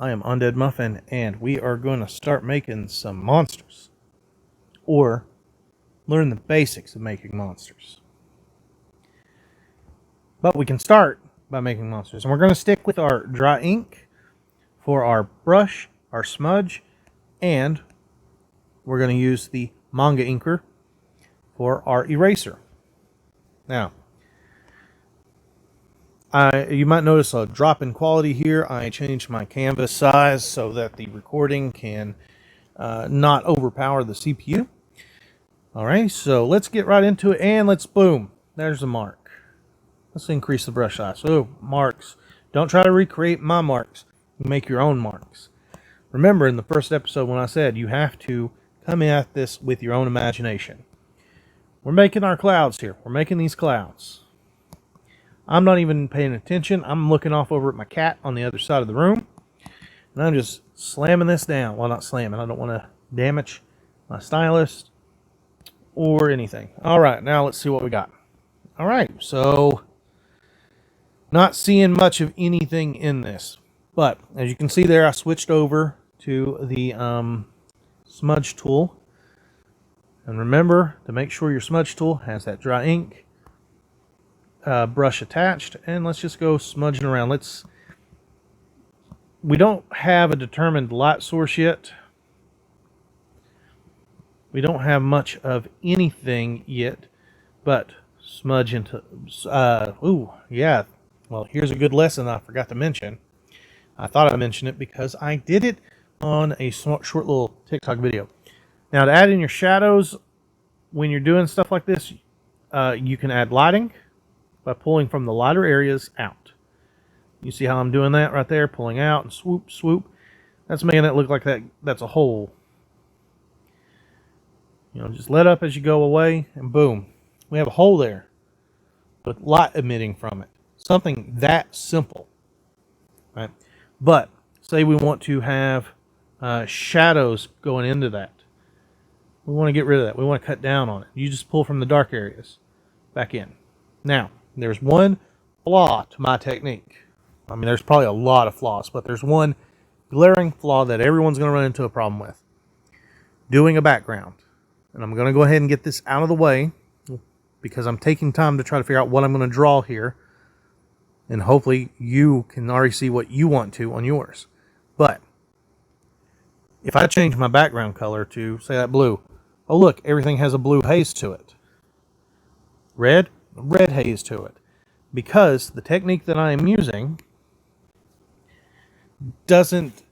I am Undeadmuffin, and we are going to start making some monsters. Or learn the basics of making monsters. But we can start by making monsters. And we're going to stick with our dry ink for our brush, our smudge, and we're going to use the manga inker for our eraser. Now, you might notice a drop in quality here. I changed my canvas size so that the recording can not overpower the CPU. Alright, so let's get right into it, and let's boom. There's the mark. Let's increase the brush size. So, marks. Don't try to recreate my marks. Make your own marks. Remember in the first episode when I said you have to come at this with your own imagination. We're making our clouds here. We're making these clouds. I'm not even paying attention. I'm looking off over at my cat on the other side of the room. And I'm just slamming this down. Well, not slamming. I don't want to damage my stylus or anything. All right, now let's see what we got. All right, so not seeing much of anything in this. But as you can see there, I switched over to the smudge tool. And remember to make sure your smudge tool has that dry ink brush attached, and let's just go smudging around. We don't have a determined light source yet. We don't have much of anything yet, but smudge into yeah, well, here's a good lesson I forgot to mention. I thought I mentioned it because I did it on a short little TikTok video. Now, to add in your shadows when you're doing stuff like this, you can add lighting by pulling from the lighter areas out. You see how I'm doing that right there? Pulling out and swoop, swoop. That's making it look like that's a hole. You know, just let up as you go away, and boom. We have a hole there with light emitting from it. Something that simple. Right? But, say we want to have shadows going into that. We want to get rid of that. We want to cut down on it. You just pull from the dark areas back in. Now, there's one flaw to my technique. I mean, there's probably a lot of flaws, but there's one glaring flaw that everyone's going to run into a problem with. Doing a background. And I'm going to go ahead and get this out of the way because I'm taking time to try to figure out what I'm going to draw here. And hopefully you can already see what you want to on yours. But if I change my background color to, say, that blue, oh look, everything has a blue haze to it. Red haze to it. Because the technique that I am using doesn't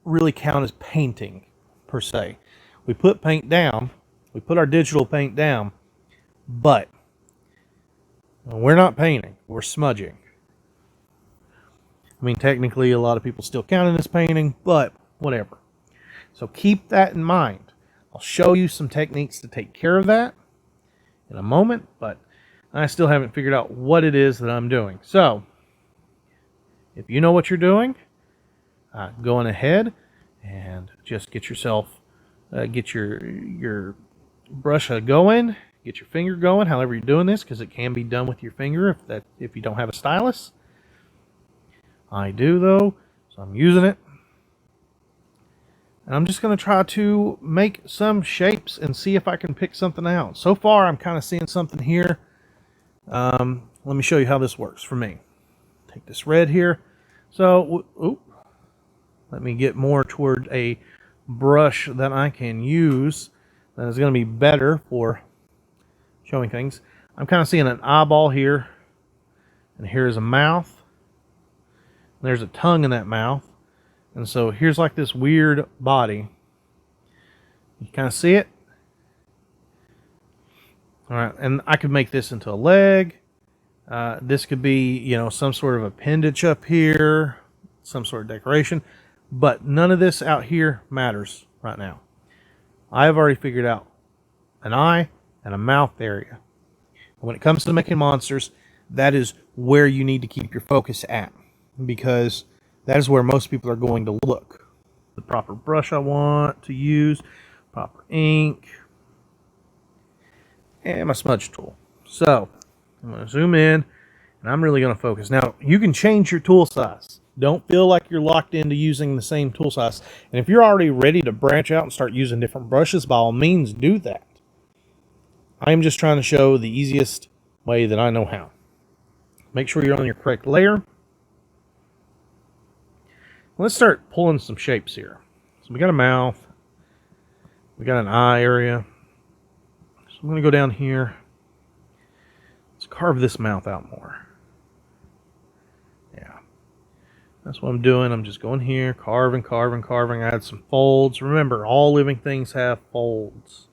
really count as painting, per se. We put paint down, we put our digital paint down, but we're not painting, we're smudging. I mean, technically, a lot of people still count it as painting, but whatever. So keep that in mind. I'll show you some techniques to take care of that in a moment, but I still haven't figured out what it is that I'm doing. So, if you know what you're doing, go on ahead and just get yourself, get your brush going, get your finger going, however you're doing this, because it can be done with your finger if you don't have a stylus. I do, though, so I'm using it. And I'm just going to try to make some shapes and see if I can pick something out. So far, I'm kind of seeing something here. Let me show you how this works for me. Take this red here. So, let me get more toward a brush that I can use that is going to be better for showing things. I'm kind of seeing an eyeball here, and here's a mouth. There's a tongue in that mouth. And so here's like this weird body. You kind of see it? Alright, and I could make this into a leg. This could be, you know, some sort of appendage up here. Some sort of decoration. But none of this out here matters right now. I've already figured out an eye and a mouth area. And when it comes to making monsters, that is where you need to keep your focus at. Because that is where most people are going to look. The proper brush I want to use, proper ink, and my smudge tool. So, I'm going to zoom in, and I'm really going to focus. Now, you can change your tool size. Don't feel like you're locked into using the same tool size. And if you're already ready to branch out and start using different brushes, by all means do that. I'm just trying to show the easiest way that I know how. Make sure you're on your correct layer. Let's start pulling some shapes here. So we got a mouth. We got an eye area. So I'm going to go down here. Let's carve this mouth out more. Yeah. That's what I'm doing. I'm just going here, carving. Add some folds. Remember, all living things have folds.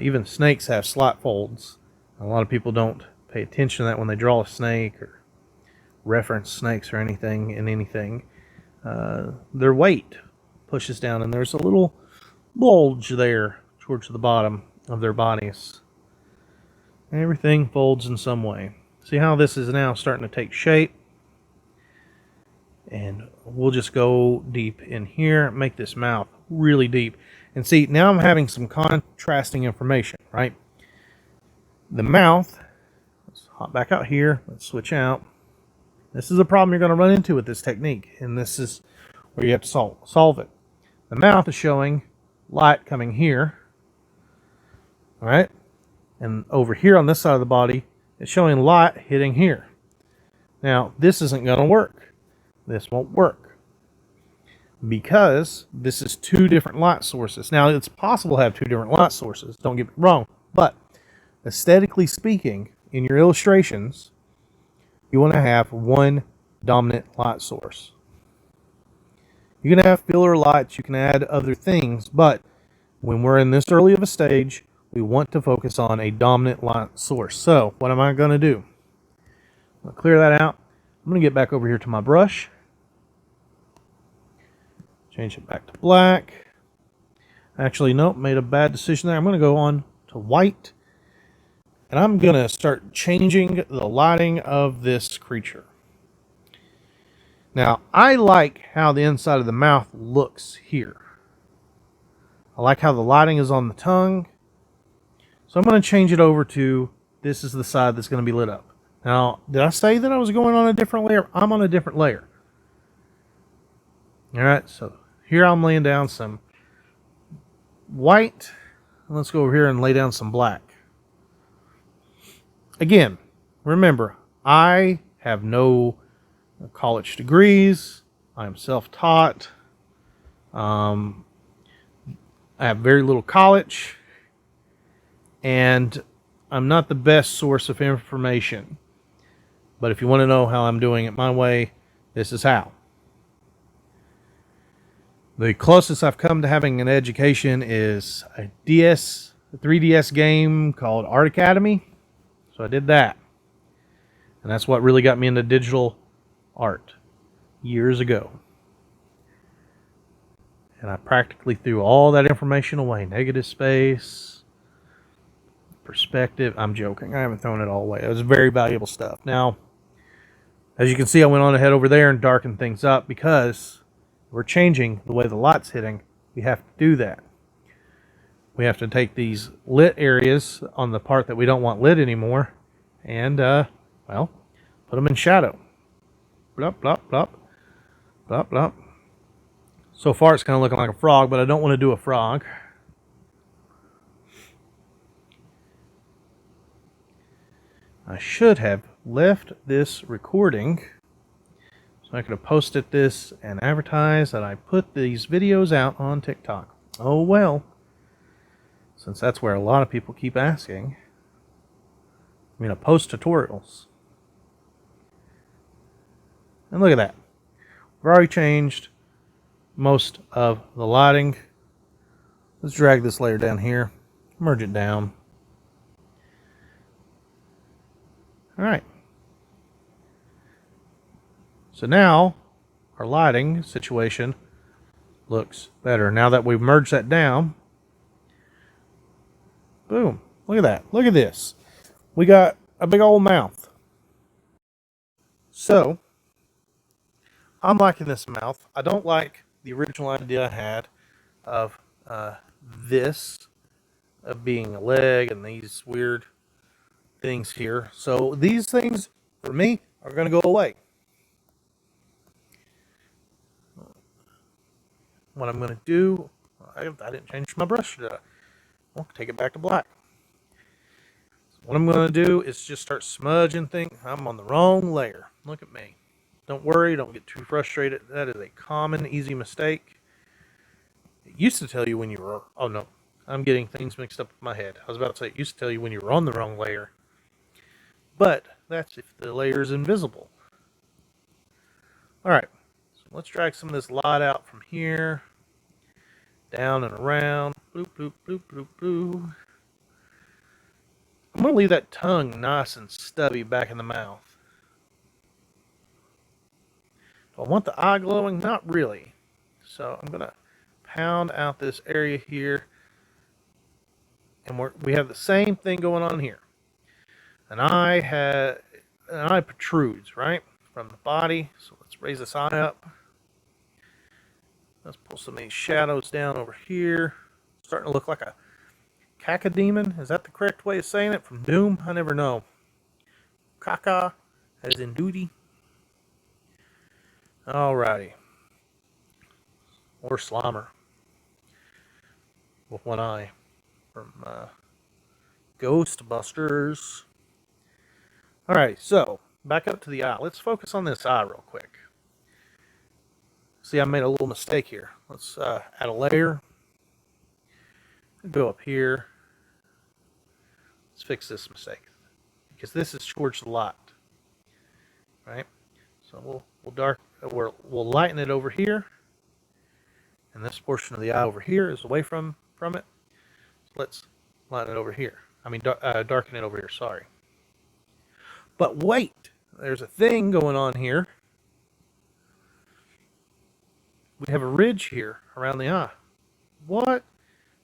Even snakes have slight folds. A lot of people don't pay attention to that when they draw a snake or reference snakes or anything in anything. Their weight pushes down, and there's a little bulge there towards the bottom of their bodies. Everything folds in some way. See how this is now starting to take shape? And we'll just go deep in here, make this mouth really deep. And see, now I'm having some contrasting information, right? The mouth, let's hop back out here, let's switch out. This is a problem you're going to run into with this technique, and this is where you have to solve it. The mouth is showing light coming here, all right? And over here on this side of the body, it's showing light hitting here. Now, this isn't going to work. This won't work because this is two different light sources. Now, it's possible to have two different light sources, don't get me wrong, but aesthetically speaking, in your illustrations, you want to have one dominant light source. You can have filler lights, you can add other things, but when we're in this early of a stage, we want to focus on a dominant light source. So, what am I going to do? I'll clear that out. I'm going to get back over here to my brush. Change it back to black. Actually, nope, made a bad decision there. I'm going to go on to white. And I'm going to start changing the lighting of this creature. Now, I like how the inside of the mouth looks here. I like how the lighting is on the tongue. So I'm going to change it over to, this is the side that's going to be lit up. Now, did I say that I was going on a different layer? I'm on a different layer. All right, so here I'm laying down some white. Let's go over here and lay down some black. Again, remember, I have no college degrees. I'm self-taught. I have very little college. And I'm not the best source of information. But if you want to know how I'm doing it my way, this is how. The closest I've come to having an education is a 3DS game called Art Academy. So I did that. And that's what really got me into digital art years ago. And I practically threw all that information away. Negative space, perspective. I'm joking. I haven't thrown it all away. It was very valuable stuff. Now, as you can see, I went on ahead over there and darkened things up because we're changing the way the light's hitting. We have to do that. We have to take these lit areas on the part that we don't want lit anymore and, well, put them in shadow. Blop, blop, blop. Blop, blop. So far it's kind of looking like a frog, but I don't want to do a frog. I should have left this recording so I could have posted this and advertised that I put these videos out on TikTok. Oh well. Since that's where a lot of people keep asking. I'm going to post tutorials. And look at that. We've already changed most of the lighting. Let's drag this layer down here. Merge it down. Alright. So now our lighting situation looks better. Now that we've merged that down, boom, look at that. Look at this. We got a big old mouth. So, I'm liking this mouth. I don't like the original idea I had of this, of being a leg and these weird things here. So these things, for me, are going to go away. what I'm going to do, I didn't change my brush, did I? I'll take it back to black. So what I'm going to do is just start smudging things. I'm on the wrong layer. Look at me. Don't worry, don't get too frustrated. That is a common, easy mistake. It used to tell you when you were, oh no, I'm getting things mixed up in my head. I was about to say it used to tell you when you were on the wrong layer. But that's if the layer is invisible. Alright, so let's drag some of this light out from here. Down and around. Bloop, bloop, bloop, bloop, bloop. I'm going to leave that tongue nice and stubby back in the mouth. Do I want the eye glowing? Not really. So I'm going to pound out this area here. And we have the same thing going on here. An eye protrudes, right, from the body. So let's raise this eye up. Let's pull some of these shadows down over here. Starting to look like a cacodemon. Is that the correct way of saying it? From Doom? I never know. Caca, as in duty. Alrighty. Or Slimer. With one eye. From Ghostbusters. Alright, so back up to the eye. Let's focus on this eye real quick. See, I made a little mistake here. Let's add a layer. Go up here. Let's fix this mistake. Because this is towards the light. Right? So we'll lighten it over here. And this portion of the eye over here is away from it. So let's lighten it over here. I mean, darken it over here, sorry. But wait! There's a thing going on here. We have a ridge here around the eye. What?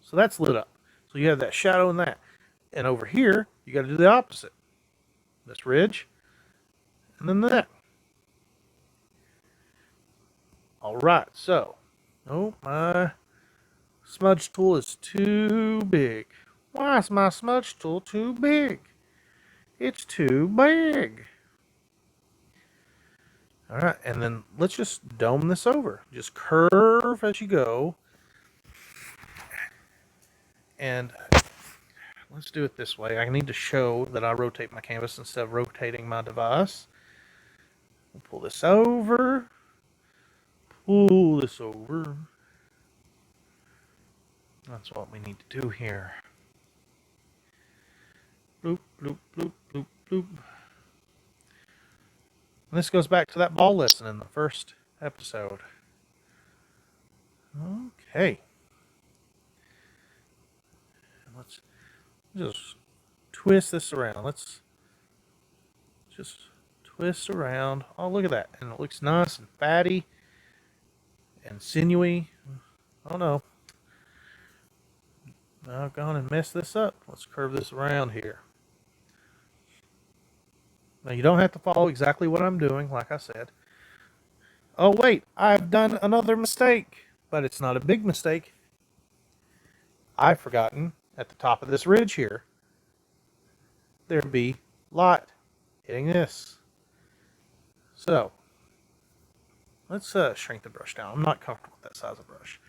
So that's lit up. So you have that shadow and that. And over here, you got to do the opposite. This ridge, and then that. Alright, so. Oh, my smudge tool is too big. Why is my smudge tool too big? It's too big. Alright, and then let's just dome this over. Just curve as you go. And let's do it this way. I need to show that I rotate my canvas instead of rotating my device. We'll pull this over. Pull this over. That's what we need to do here. Bloop, bloop, bloop, bloop, bloop. And this goes back to that ball lesson in the first episode. Okay. Let's just twist this around. Let's just twist around. Oh, look at that. And it looks nice and fatty and sinewy. Oh, no. Now I've gone and messed this up. Let's curve this around here. Now, you don't have to follow exactly what I'm doing, like I said. Oh, wait. I've done another mistake. But it's not a big mistake. I've forgotten at the top of this ridge here, there'd be light hitting this. So, let's shrink the brush down. I'm not comfortable with that size of brush.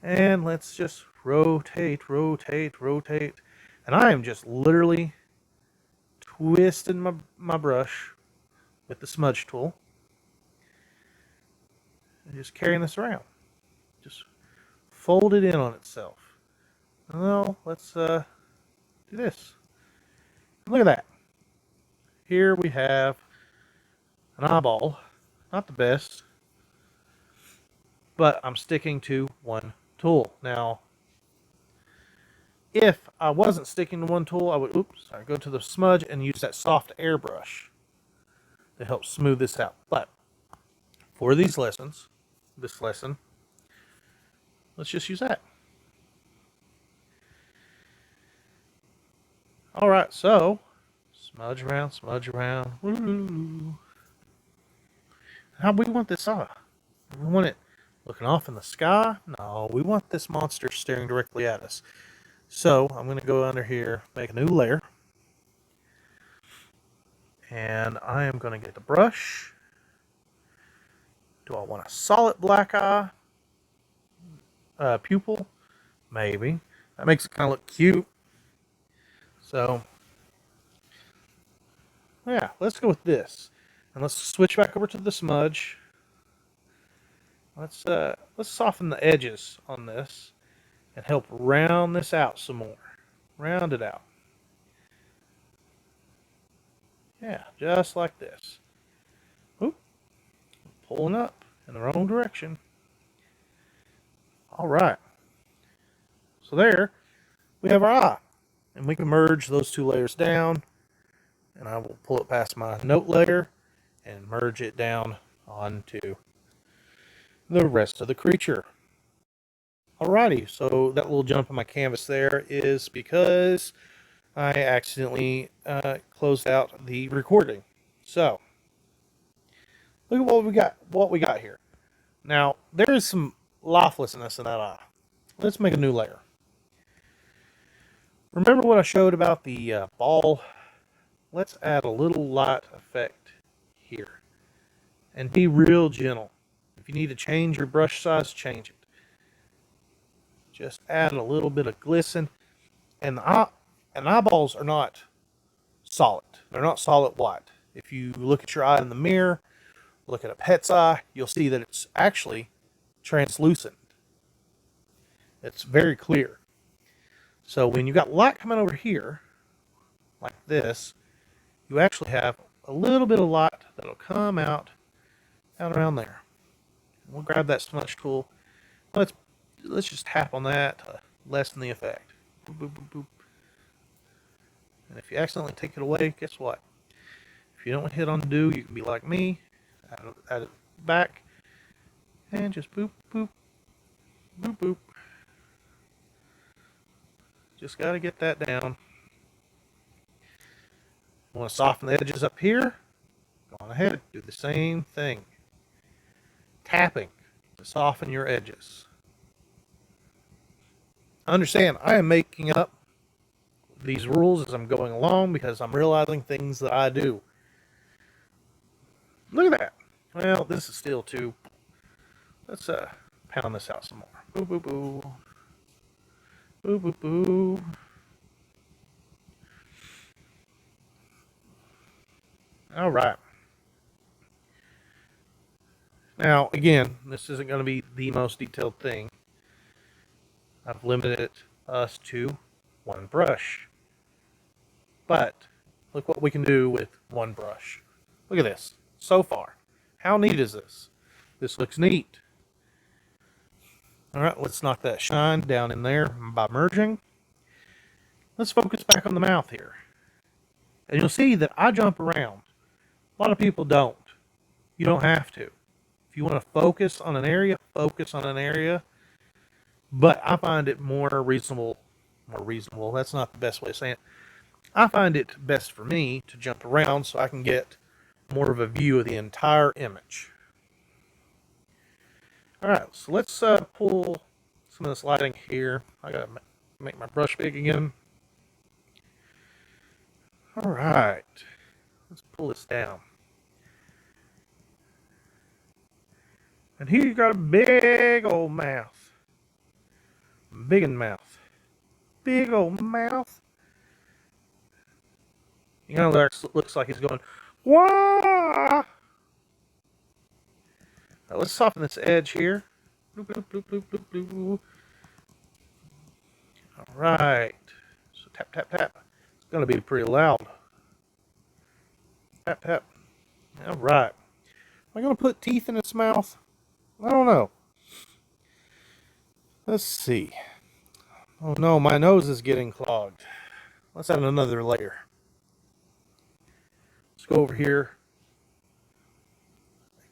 And let's just rotate, rotate, rotate. And I am just literally twisting my brush with the smudge tool. And just carrying this around. Just fold it in on itself. Well, let's do this. Look at that. Here we have an eyeball. Not the best. But I'm sticking to one tool. Now, if I wasn't sticking to one tool, I would go to the smudge and use that soft airbrush to help smooth this out. But for this lesson, let's just use that. Alright, so smudge around, smudge around. Woo. How we want this eye? We want it looking off in the sky? No, we want this monster staring directly at us. So I'm going to go under here, make a new layer. And I am going to get the brush. Do I want a solid black eye? pupil, maybe. That makes it kind of look cute. So, yeah, let's go with this. And let's switch back over to the smudge. Let's soften the edges on this and help round this out some more. Round it out. Yeah, just like this. Oop, pulling up in the wrong direction. All right. So there, we have our eye. And we can merge those two layers down. And I will pull it past my note layer and merge it down onto the rest of the creature. Alrighty, so that little jump on my canvas there is because I accidentally closed out the recording. So, look at what we got here. Now, there is some lifelessness in that eye. Let's make a new layer. Remember what I showed about the ball? Let's add a little light effect here. And be real gentle. If you need to change your brush size, change it. Just add a little bit of glisten. And eyeballs are not solid. They're not solid white. If you look at your eye in the mirror, look at a pet's eye, you'll see that it's actually translucent. It's very clear. So when you got light coming over here, like this, you actually have a little bit of light that'll come out around there. We'll grab that smudge tool. Let's just tap on that to lessen the effect. Boop, boop, boop, boop. And if you accidentally take it away, guess what? If you don't hit undo, you can be like me, add it back, and just boop, boop, boop, boop. Just got to get that down. Want to soften the edges up here? Go on ahead, do the same thing. Tapping to soften your edges. Understand, I am making up these rules as I'm going along because I'm realizing things that I do. Look at that. Well, this is still too. Let's pound this out some more. Boo, boo, boo. Boo, boo, boo. All right. Now, again, this isn't going to be the most detailed thing. I've limited us to one brush. But look what we can do with one brush. Look at this. So far. How neat is this? This looks neat. All right, let's knock that shine down in there by merging. Let's focus back on the mouth here. And you'll see that I jump around. A lot of people don't. You don't have to. If you want to focus on an area, focus on an area. But I find it more reasonable, that's not the best way of saying it. I find it best for me to jump around so I can get more of a view of the entire image. All right, so let's pull some of this lighting here. I gotta make my brush big again. All right, let's pull this down. And here you got a big old mouth. Big in mouth. Big old mouth. You know, that looks like he's going, wah! Now let's soften this edge here. Bloop, bloop, bloop, bloop, bloop, bloop. All right. So tap, tap, tap. It's going to be pretty loud. Tap, tap. All right. Am I going to put teeth in its mouth? I don't know. Let's see. Oh no, my nose is getting clogged. Let's add another layer. Let's go over here.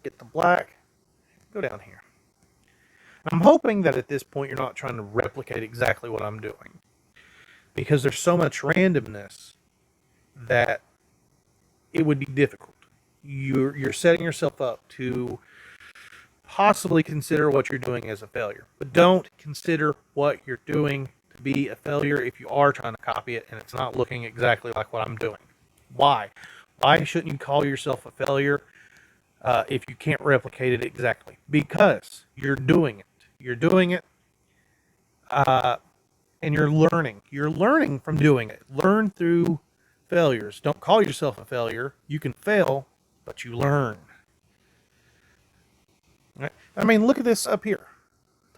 Get the black. Go down here. I'm hoping that at this point you're not trying to replicate exactly what I'm doing. Because there's so much randomness that it would be difficult. You're setting yourself up to possibly consider what you're doing as a failure. But don't consider what you're doing to be a failure if you are trying to copy it and it's not looking exactly like what I'm doing. Why? Why shouldn't you call yourself a failure if you can't replicate it exactly? Because you're doing it. You're doing it. And you're learning. You're learning from doing it. Learn through failures. Don't call yourself a failure. You can fail, but you learn. Right? I mean, look at this up here.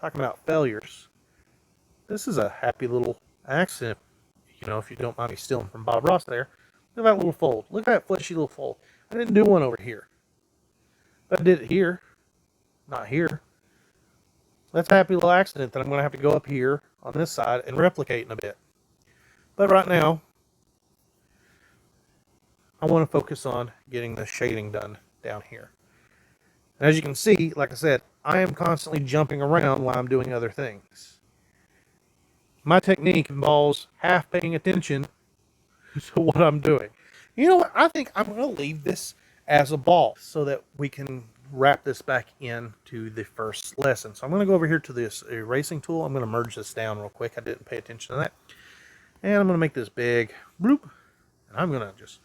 Talking about failures. This is a happy little accident. You know, if you don't mind me stealing from Bob Ross there. Look at that little fold. Look at that fleshy little fold. I didn't do one over here. I did it here. Not here. That's a happy little accident that I'm going to have to go up here on this side and replicate in a bit. But right now, I want to focus on getting the shading done down here. And as you can see, like I said, I am constantly jumping around while I'm doing other things. My technique involves half paying attention to what I'm doing. You know what? I think I'm going to leave this as a ball so that we can wrap this back into the first lesson. So I'm going to go over here to this erasing tool. I'm going to merge this down real quick. I didn't pay attention to that. And I'm going to make this big. Bloop. And I'm going to just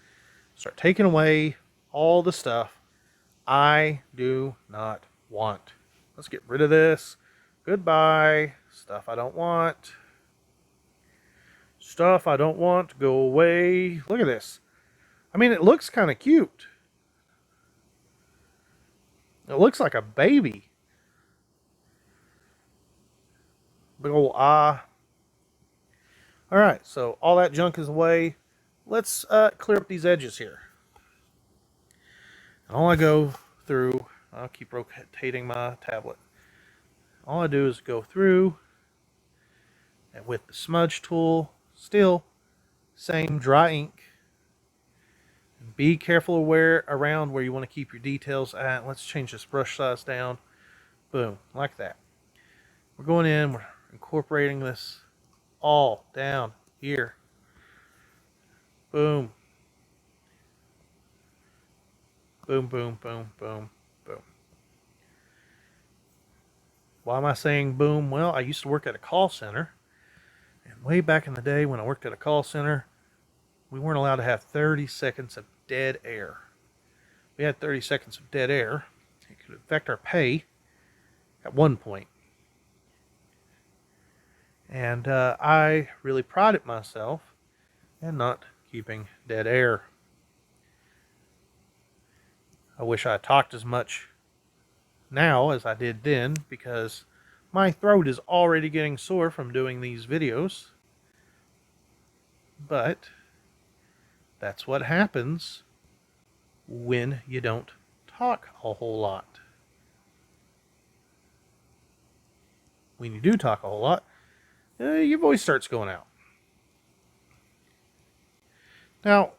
start taking away all the stuff I do not want. Let's get rid of this. Goodbye. Stuff I don't want. Stuff I don't want. Go away. Look at this. I mean, it looks kind of cute. It looks like a baby. Big ol' eye. Alright, so all that junk is away. Let's clear up these edges here. And all I go through, I'll keep rotating my tablet. All I do is go through, and with the smudge tool, still same dry ink. Be careful around where you want to keep your details at. Let's change this brush size down. Boom, like that. We're going in, we're incorporating this all down here. Boom. Boom, boom, boom, boom, boom. Why am I saying boom? Well, I used to work at a call center. And way back in the day when I worked at a call center, we weren't allowed to have 30 seconds of dead air. We had 30 seconds of dead air. It could affect our pay at one point. And I really prided myself in not keeping dead air. I wish I talked as much now as I did then, because my throat is already getting sore from doing these videos. But that's what happens when you don't talk a whole lot. When you do talk a whole lot, your voice starts going out. Now,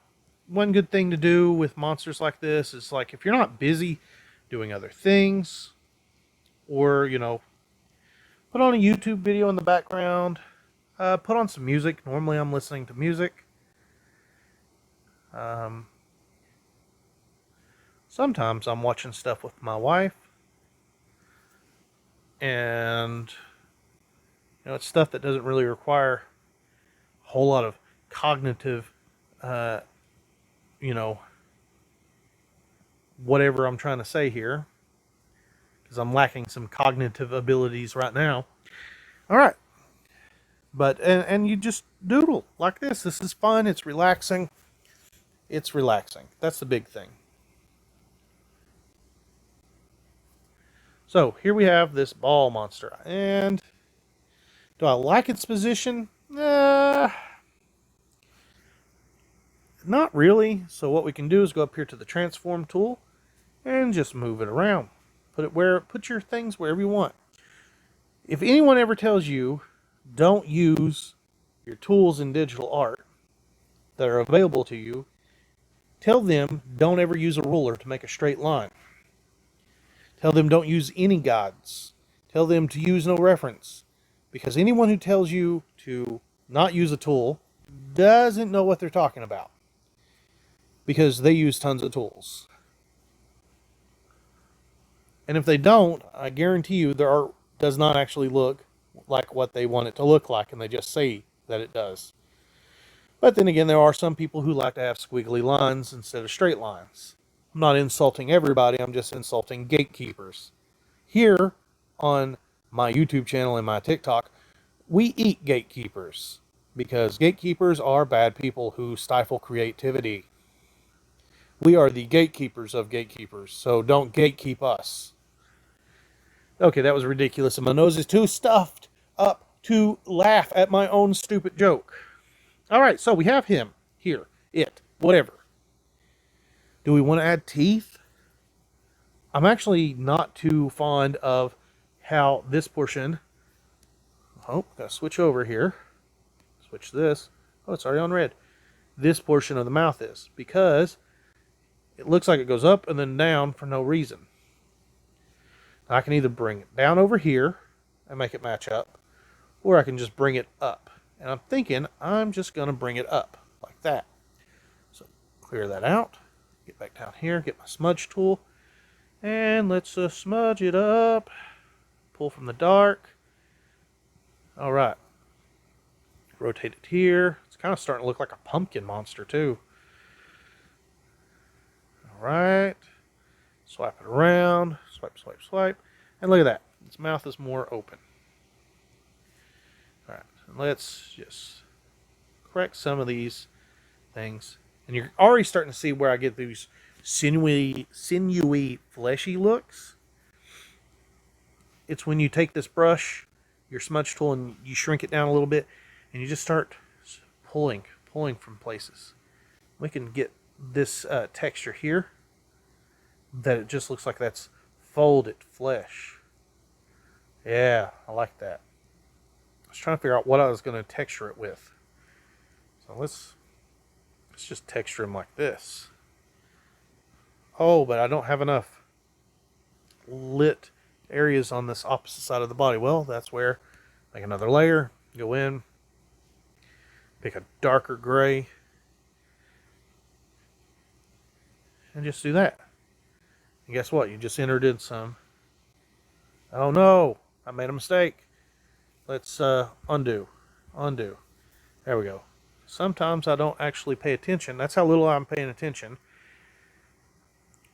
one good thing to do with monsters like this is, like, if you're not busy doing other things, or, you know, put on a YouTube video in the background, put on some music. Normally I'm listening to music. Sometimes I'm watching stuff with my wife, and you know, it's stuff that doesn't really require a whole lot of cognitive, you know, whatever I'm trying to say here, because I'm lacking some cognitive abilities right now. All right, but and you just doodle like this. This is fun. It's relaxing. It's relaxing. That's the big thing. So here we have this ball monster, and do I like its position? Not really. So what we can do is go up here to the transform tool and just move it around. Put your things wherever you want. If anyone ever tells you don't use your tools in digital art that are available to you, tell them don't ever use a ruler to make a straight line. Tell them don't use any guides. Tell them to use no reference. Because anyone who tells you to not use a tool doesn't know what they're talking about. Because they use tons of tools. And if they don't, I guarantee you their art does not actually look like what they want it to look like, and they just say that it does. But then again, there are some people who like to have squiggly lines instead of straight lines. I'm not insulting everybody, I'm just insulting gatekeepers. Here on my YouTube channel and my TikTok, We eat gatekeepers because gatekeepers are bad people who stifle creativity. We are the gatekeepers of gatekeepers, so don't gatekeep us. Okay, that was ridiculous, and my nose is too stuffed up to laugh at my own stupid joke. All right, so we have him here, it, whatever. Do we want to add teeth? I'm actually not too fond of how this portion. Oh, gotta switch over here. Switch this. Oh, it's already on red. This portion of the mouth is, because it looks like it goes up and then down for no reason. I can either bring it down over here and make it match up, or I can just bring it up. And I'm thinking I'm just going to bring it up like that. So clear that out. Get back down here, get my smudge tool, and let's smudge it up. Pull from the dark. All right. Rotate it here. It's kind of starting to look like a pumpkin monster too. All right. Swipe it around. Swipe, swipe, swipe. And look at that. Its mouth is more open. All right. And let's just correct some of these things. And you're already starting to see where I get these sinewy, fleshy looks. It's when you take this brush, your smudge tool, and you shrink it down a little bit, and you just start pulling from places. We can get this texture here that it just looks like that's folded flesh. Yeah, I like that. I was trying to figure out what I was going to texture it with. So let's just texture him like this. Oh, but I don't have enough lit areas on this opposite side of the body. Well, that's where make another layer, go in, pick a darker gray, and just do that. And guess what? You just entered in some. Oh no, I made a mistake. Let's undo. There we go. Sometimes I don't actually pay attention. That's how little I'm paying attention.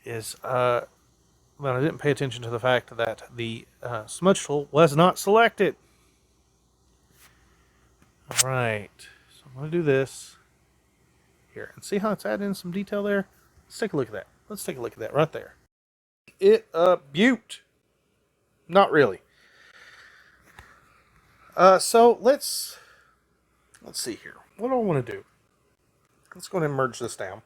But I didn't pay attention to the fact that the smudge tool was not selected. All right, so I'm going to do this here. And see how it's adding in some detail there? Let's take a look at that. Let's take a look at that right there. It butte. Not really. So let's see here. What do I want to do? Let's go ahead and merge this down.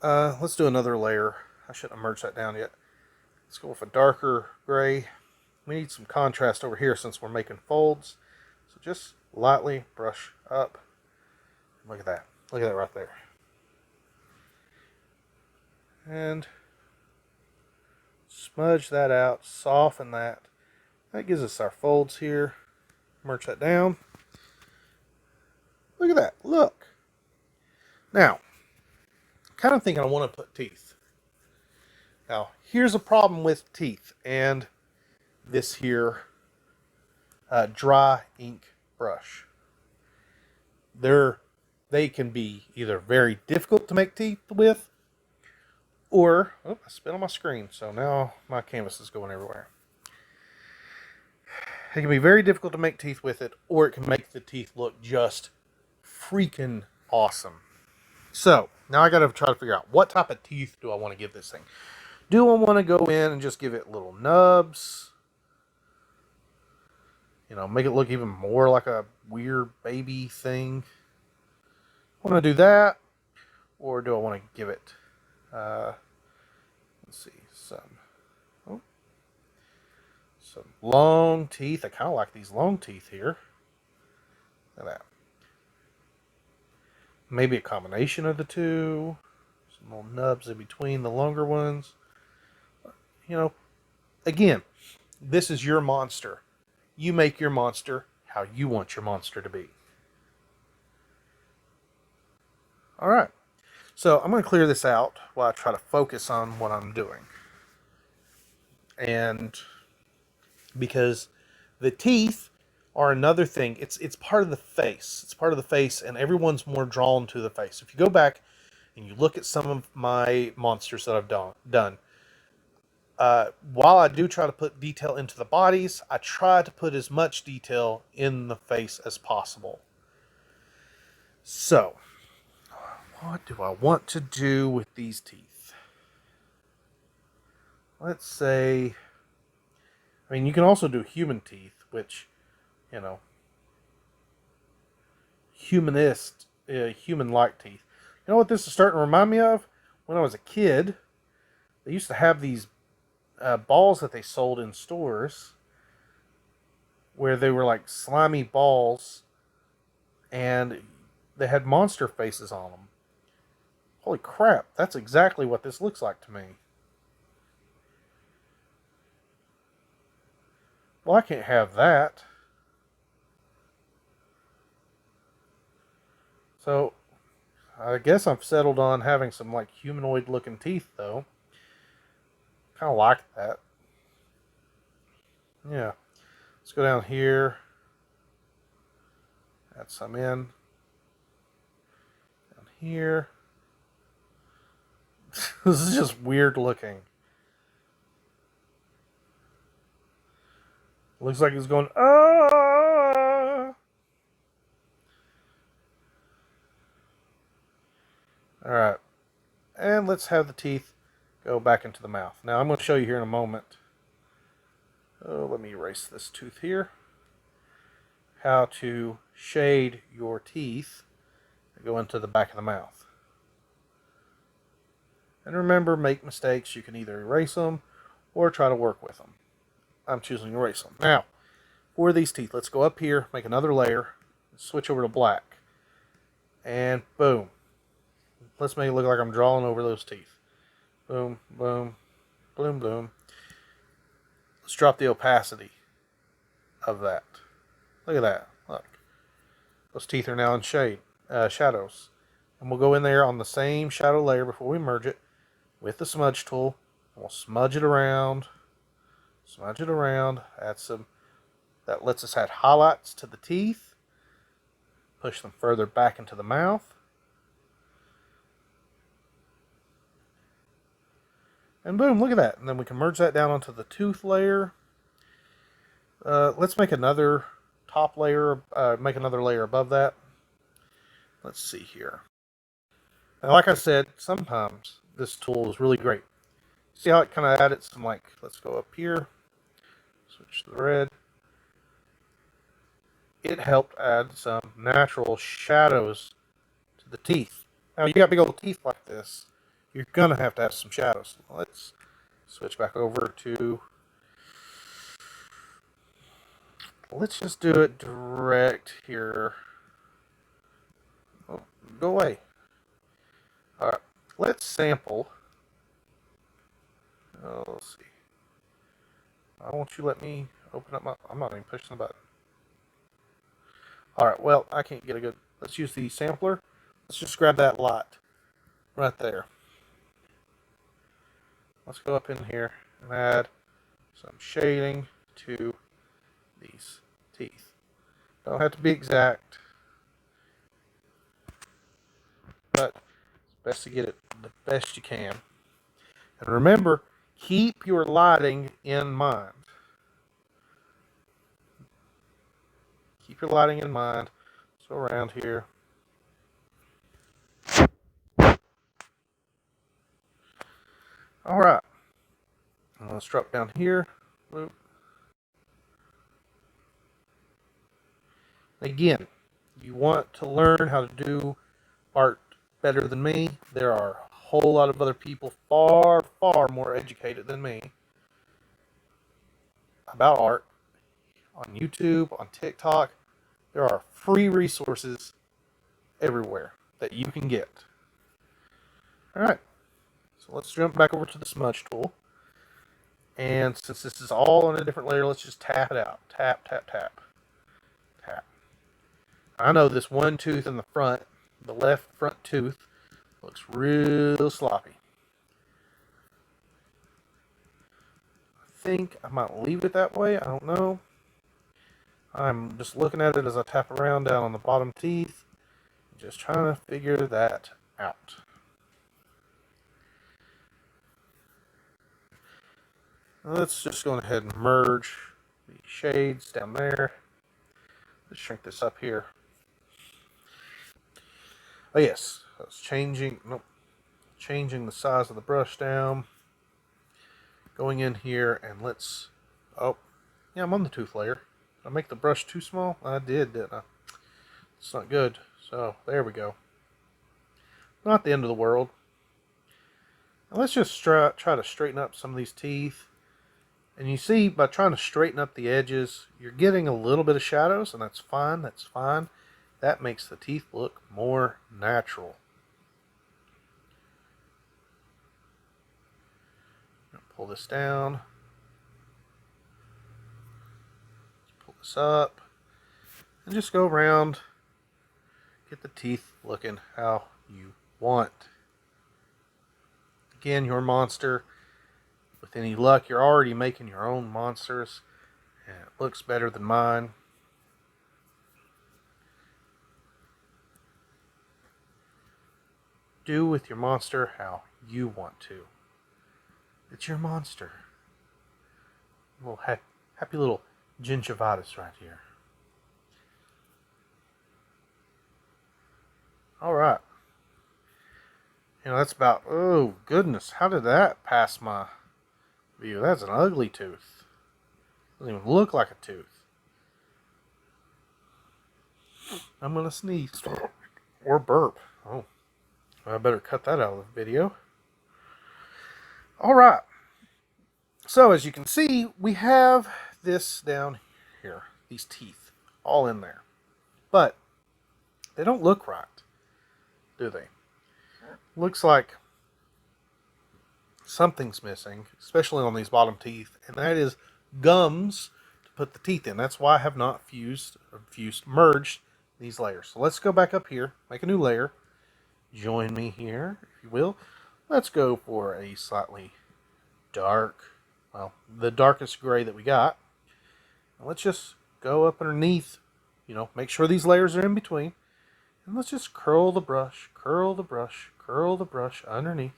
Let's do another layer. I shouldn't have merged that down yet. Let's go with a darker gray. We need some contrast over here since we're making folds. So just lightly brush up. Look at that. Look at that right there. And smudge that out. Soften that. That gives us our folds here. Merge that down. Look at that. Look. Now, I'm kind of thinking I want to put teeth. Now, here's a problem with teeth and this here dry ink brush. They can be either very difficult to make teeth with, or I spit on my screen, so now my canvas is going everywhere. It can be very difficult to make teeth with it, or it can make the teeth look just freaking awesome. So now I got to try to figure out what type of teeth do I want to give this thing. Do I want to go in and just give it little nubs? You know, make it look even more like a weird baby thing. Want to do that? Or do I want to give it, let's see, some long teeth. I kind of like these long teeth here. Look at that. Maybe a combination of the two. Some little nubs in between the longer ones. You know, again, this is your monster. You make your monster how you want your monster to be. All right. So I'm going to clear this out while I try to focus on what I'm doing. And because the teeth are another thing. It's part of the face. It's part of the face, and everyone's more drawn to the face. If you go back and you look at some of my monsters that I've done, While I do try to put detail into the bodies, I try to put as much detail in the face as possible. So, what do I want to do with these teeth? Let's say, I mean, you can also do human teeth, which, you know, human-like teeth. You know what this is starting to remind me of? When I was a kid, they used to have these balls that they sold in stores where they were like slimy balls and they had monster faces on them. Holy crap, that's exactly what this looks like to me. Well, I can't have that. So, I guess I've settled on having some like humanoid looking teeth though. Kind of like that. Yeah. Let's go down here. Add some in. Down here. This is just weird looking. Looks like he's going, ah! Alright. And let's have the teeth go back into the mouth. Now, I'm going to show you here in a moment. Oh, let me erase this tooth here. How to shade your teeth that go into the back of the mouth. And remember, make mistakes. You can either erase them or try to work with them. I'm choosing to erase them. Now, for these teeth, let's go up here, make another layer, switch over to black. And boom. Let's make it look like I'm drawing over those teeth. Boom, boom, boom, boom. Let's drop the opacity of that. Look at that. Look. Those teeth are now in shadows. And we'll go in there on the same shadow layer before we merge it with the smudge tool. And we'll smudge it around. Smudge it around. Add some. That lets us add highlights to the teeth. Push them further back into the mouth. And boom, look at that. And then we can merge that down onto the tooth layer. Let's make another top layer, make another layer above that. Let's see here. Now, like I said, sometimes this tool is really great. See how it kind of added some, like, let's go up here, switch to the red. It helped add some natural shadows to the teeth. Now, you got big old teeth like this, you're going to have some shadows. Let's switch back over to, let's just do it direct here. Oh, go away. All right, let's sample. Oh, let's see. Why won't you let me open up my, I'm not even pushing the button. All right, well, I can't get a good, let's use the sampler. Let's just grab that lot right there. Let's go up in here and add some shading to these teeth. Don't have to be exact, but it's best to get it the best you can. And remember, keep your lighting in mind. Keep your lighting in mind. So around here. All right. Let's drop down here. Boop. Again, you want to learn how to do art better than me. There are a whole lot of other people far, far more educated than me about art on YouTube, on TikTok. There are free resources everywhere that you can get. All right. So let's jump back over to the smudge tool. And since this is all on a different layer, let's just tap it out. Tap, tap, tap. Tap. I know this one tooth in the front, the left front tooth, looks real sloppy. I think I might leave it that way. I don't know. I'm just looking at it as I tap around down on the bottom teeth. Just trying to figure that out. Let's just go ahead and merge the shades down there. Let's shrink this up here. Oh yes, I was changing the size of the brush down. Going in here and let's, oh, yeah, I'm on the tooth layer. Did I make the brush too small? I did, didn't I? It's not good. So, there we go. Not the end of the world. Now let's just try to straighten up some of these teeth. And you see, by trying to straighten up the edges, you're getting a little bit of shadows, and that's fine, that's fine. That makes the teeth look more natural. Pull this down. Pull this up. And just go around. Get the teeth looking how you want. Again, your monster. With any luck, you're already making your own monsters. And it looks better than mine. Do with your monster how you want to. It's your monster. A little happy little gingivitis right here. Alright. You know, that's about, oh goodness, how did that pass my view? That's an ugly tooth. Doesn't even look like a tooth. I'm gonna sneeze. Or burp. Oh, I better cut that out of the video. Alright. So, as you can see, we have this down here. These teeth. All in there. But, they don't look right. Do they? Looks like something's missing, especially on these bottom teeth, and that is gums to put the teeth in. That's why I have not merged these layers. So let's go back up here, make a new layer. Join me here, if you will. Let's go for a slightly dark, well, the darkest gray that we got. And let's just go up underneath, you know, make sure these layers are in between. And let's just curl the brush, curl the brush, curl the brush underneath.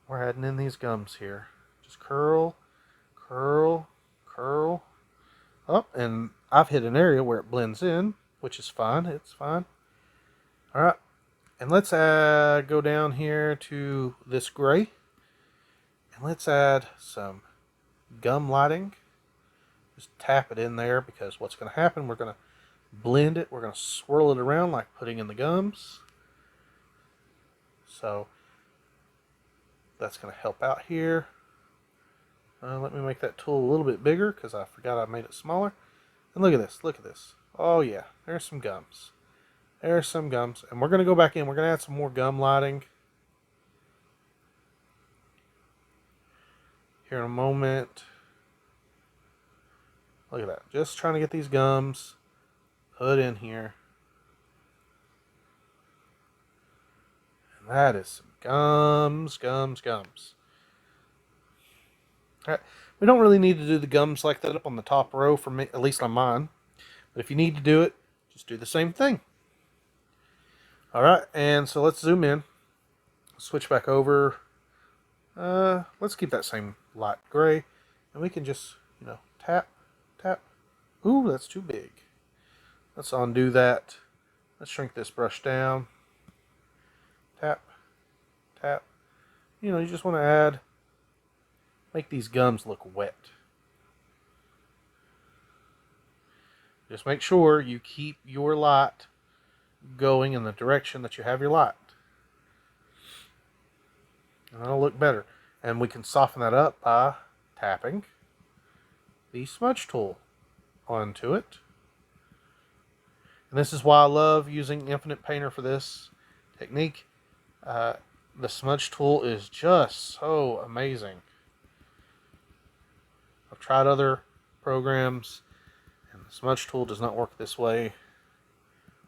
We're adding in these gums here. Just curl, curl, curl. Up, and I've hit an area where it blends in, which is fine. It's fine. Alright. And let's go down here to this gray. And let's add some gum lighting. Just tap it in there, because what's going to happen, we're going to blend it. We're going to swirl it around like putting in the gums. So that's going to help out here. Let me make that tool a little bit bigger, because I forgot I made it smaller. And look at this, look at this. Oh yeah, there's some gums. There's some gums. And we're going to go back in. We're going to add some more gum lighting here in a moment. Look at that. Just trying to get these gums put in here. And that is some gums, gums, gums. All right. We don't really need to do the gums like that up on the top row, for me, at least on mine. But if you need to do it, just do the same thing. All right, and so let's zoom in. Switch back over. Let's keep that same light gray. And we can just, you know, tap, tap. Ooh, that's too big. Let's undo that. Let's shrink this brush down. Tap, tap. You know, you just want to make these gums look wet. Just make sure you keep your light going in the direction that you have your light. And that'll look better. And we can soften that up by tapping the smudge tool onto it. And this is why I love using Infinite Painter for this technique. The smudge tool is just so amazing. I've tried other programs, and the smudge tool does not work this way.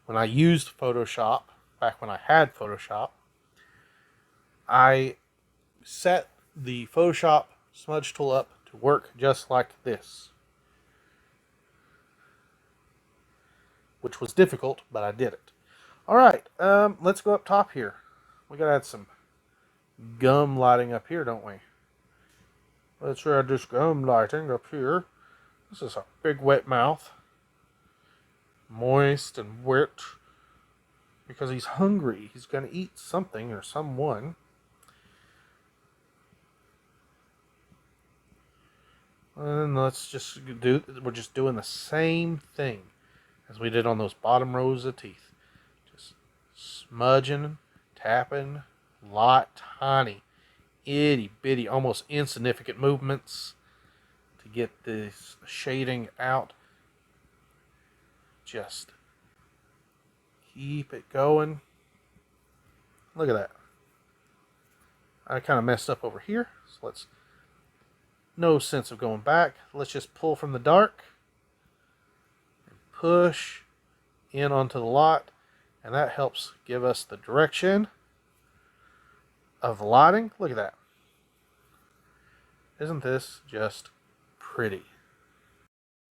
When I used Photoshop, back when I had Photoshop, I set the Photoshop smudge tool up to work just like this. Which was difficult, but I did it. Alright, let's go up top here. We gotta add some gum lighting up here, don't we? Let's add this gum lighting up here. This is a big wet mouth. Moist and wet. Because he's hungry. He's going to eat something or someone. And let's just do, we're just doing the same thing as we did on those bottom rows of teeth. Just smudging, tapping, tiny, itty bitty, almost insignificant movements to get this shading out. Just keep it going. Look at that. I kind of messed up over here, so let's, no sense of going back. Let's just pull from the dark and push in onto the lot, and that helps give us the direction of the lighting. Look at that. Isn't this just pretty?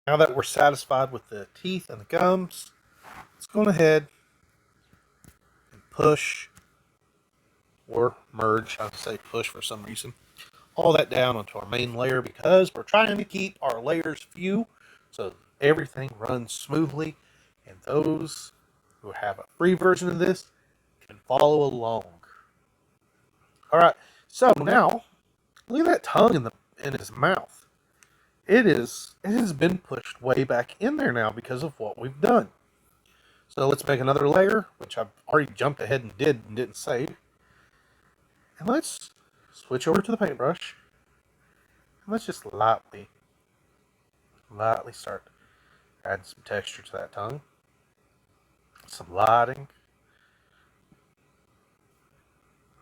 Now that we're satisfied with the teeth and the gums, let's go ahead and push or merge, I say push for some reason, all that down onto our main layer because we're trying to keep our layers few so everything runs smoothly, and those who have a free version of this can follow along. All right, so now look at that tongue in his mouth. It has been pushed way back in there now because of what we've done. So let's make another layer, which I've already jumped ahead and didn't save. And let's switch over to the paintbrush. And let's just lightly start adding some texture to that tongue. Some lighting.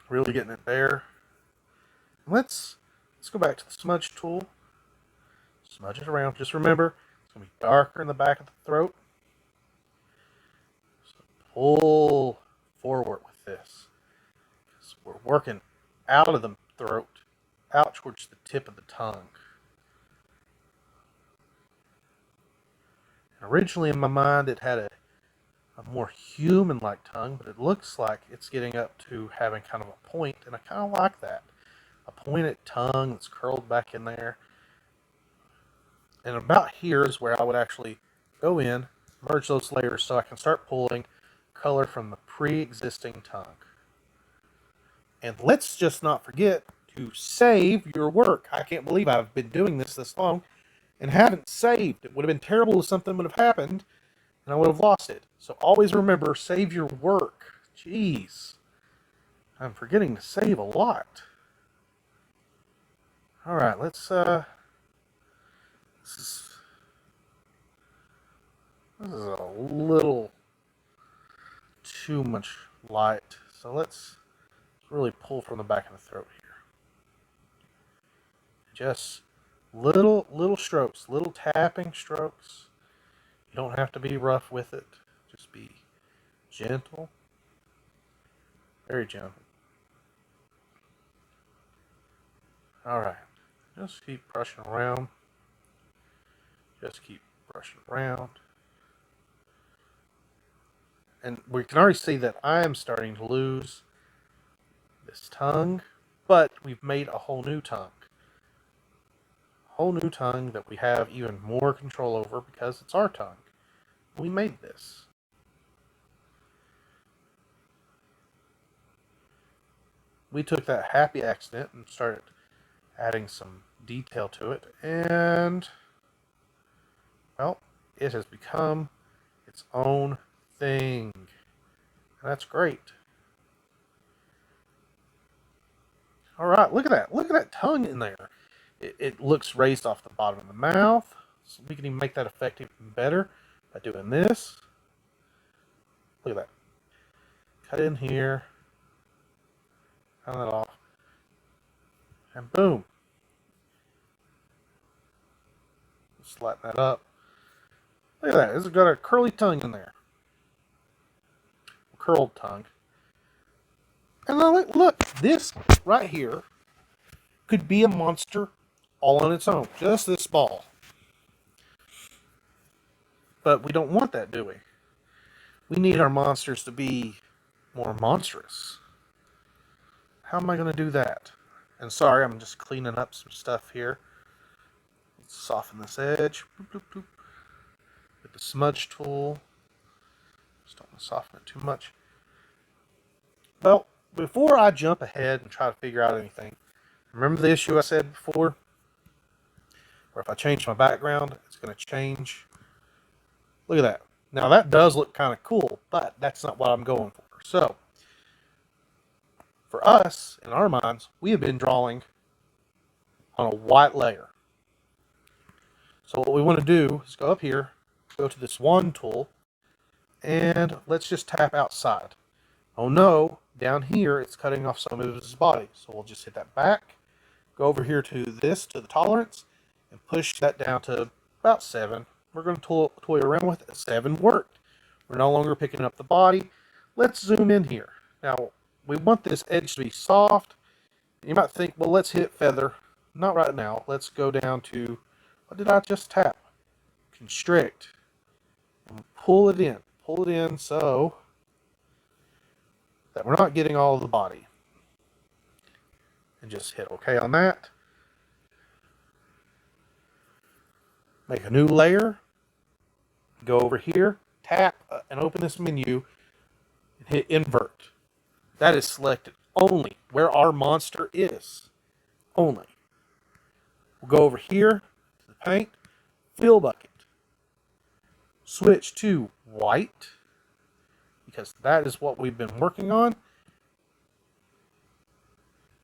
Really getting it there. And let's go back to the smudge tool. Smudge it around. Just remember, it's going to be darker in the back of the throat. So pull forward with this. So we're working out of the throat, out towards the tip of the tongue. And originally in my mind it had a more human-like tongue, but it looks like it's getting up to having kind of a point, and I kind of like that. A pointed tongue that's curled back in there. And about here is where I would actually go in, merge those layers so I can start pulling color from the pre-existing tongue. And let's just not forget to save your work. I can't believe I've been doing this long and haven't saved. It would have been terrible if something would have happened and I would have lost it. So always remember, save your work. Jeez. I'm forgetting to save a lot. Alright, let's, this is a little too much light. So let's really pull from the back of the throat here. Just little strokes, little tapping strokes. You don't have to be rough with it. Just be gentle. Very gentle. Alright. Just keep brushing around. Just keep brushing around. And we can already see that I am starting to lose this tongue, but we've made a whole new tongue. Whole new tongue that we have even more control over because it's our tongue. We made this. We took that happy accident and started adding some detail to it, and well, it has become its own thing. And that's great. All right, look at that. Look at that tongue in there. It looks raised off the bottom of the mouth. So we can even make that effect even better by doing this. Look at that. Cut in here. Cut that off. And boom. Just lighten that up. Look at that. It's got a curly tongue in there. Curled tongue. And then look, this right here could be a monster all on its own. Just this ball. But we don't want that, do we? We need our monsters to be more monstrous. How am I going to do that? And sorry, I'm just cleaning up some stuff here. Let's soften this edge. Boop, boop, boop. With the smudge tool. Just don't want to soften it too much. Well, before I jump ahead and try to figure out anything, remember the issue I said before? Where if I change my background, it's going to change. Look at that. Now that does look kind of cool, but that's not what I'm going for. So, for us, in our minds, we have been drawing on a white layer. So what we want to do is go up here, go to this wand tool, and let's just tap outside. Oh no, down here it's cutting off some of his body. So we'll just hit that back, go over here to this, to the tolerance, and push that down to about 7. We're going to toy around with it. 7 worked. We're no longer picking up the body. Let's zoom in here. Now, we want this edge to be soft. You might think, well, let's hit feather. Not right now. Let's go down to, what did I just tap? Constrict. And pull it in. Pull it in so that we're not getting all of the body. And just hit OK on that. Make a new layer. Go over here, tap, and open this menu, and hit invert. That is selected only where our monster is. Only. We'll go over here to the paint, fill bucket. Switch to white, because that is what we've been working on.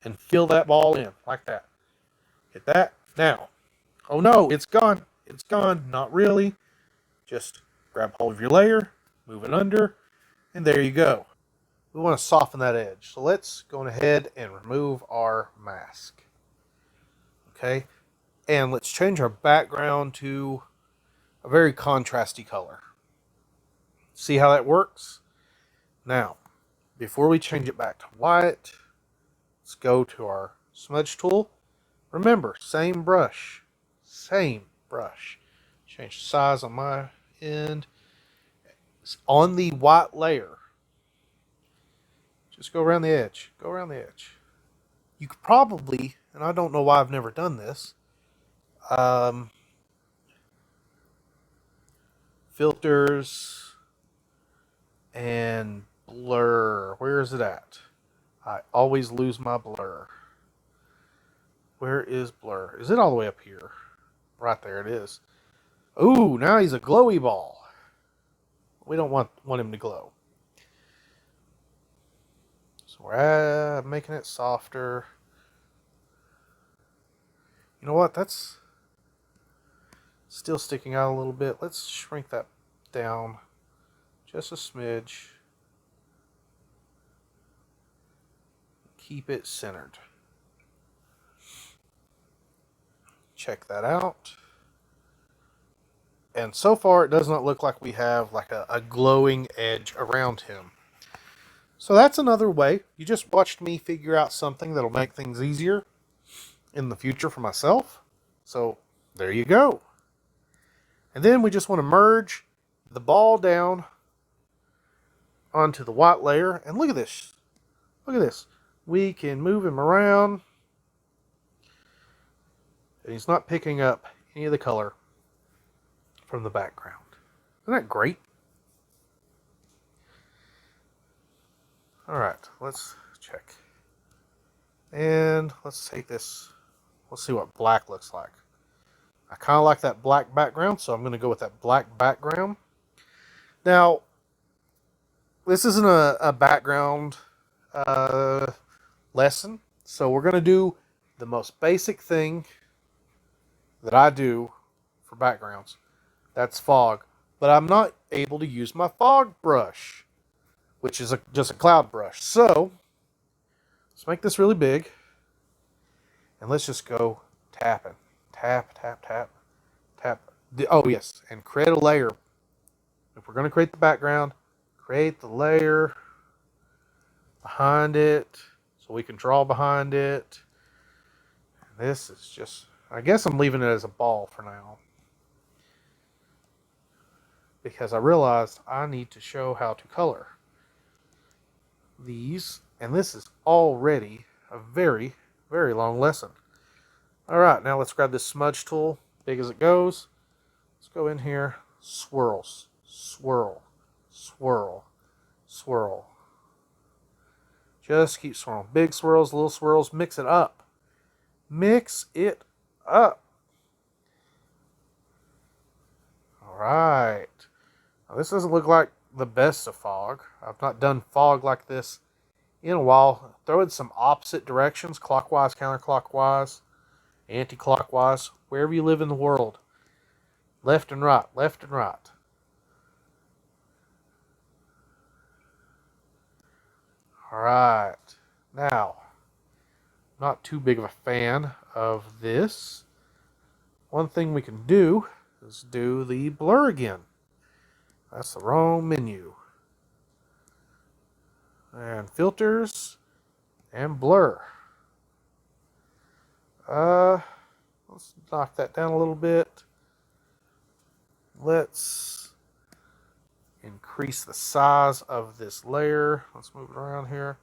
And fill that ball in, like that. Hit that. Now. Oh no, it's gone. It's gone. Not really. Just grab hold of your layer, move it under, and there you go. We want to soften that edge. So let's go ahead and remove our mask. Okay. And let's change our background to a very contrasty color. See how that works? Now, before we change it back to white, let's go to our smudge tool. Remember, same brush. Same brush. Change the size on my end. On the white layer, just go around the edge. Go around the edge. You could probably, and I don't know why I've never done this, filters and blur. Where is it at? I always lose my blur. Where is blur? Is it all the way up here? Right there it is. Ooh, now he's a glowy ball. We don't want him to glow. So we're making it softer. You know what? That's still sticking out a little bit. Let's shrink that down just a smidge. Keep it centered. Check that out. And so far, it does not look like we have like a glowing edge around him. So that's another way. You just watched me figure out something that'll make things easier in the future for myself. So there you go. And then we just want to merge the ball down onto the white layer. And look at this. Look at this. We can move him around. And he's not picking up any of the color from the background. Isn't that great? Alright, let's check. And let's take this. Let's see what black looks like. I kind of like that black background, so I'm going to go with that black background. Now, this isn't a background lesson, so we're going to do the most basic thing that I do for backgrounds. That's fog. But I'm not able to use my fog brush, which is just a cloud brush. So, let's make this really big. And let's just go tapping. Tap, tap, tap, tap. Oh, yes. And create a layer. If we're going to create the background, create the layer behind it so we can draw behind it. And this is just, I guess I'm leaving it as a ball for now, because I realized I need to show how to color these. And this is already a very, very long lesson. All right, now let's grab this smudge tool, big as it goes. Let's go in here, swirls, swirl, swirl, swirl. Just keep swirling. Big swirls, little swirls, mix it up. Mix it up. All right. Now, this doesn't look like the best of fog. I've not done fog like this in a while. Throw in some opposite directions, clockwise, counterclockwise, anti-clockwise, wherever you live in the world. Left and right, left and right. All right. Now, not too big of a fan of this. One thing we can do is do the blur again. That's the wrong menu. And filters and blur. Let's knock that down a little bit. Let's increase the size of this layer. Let's move it around here.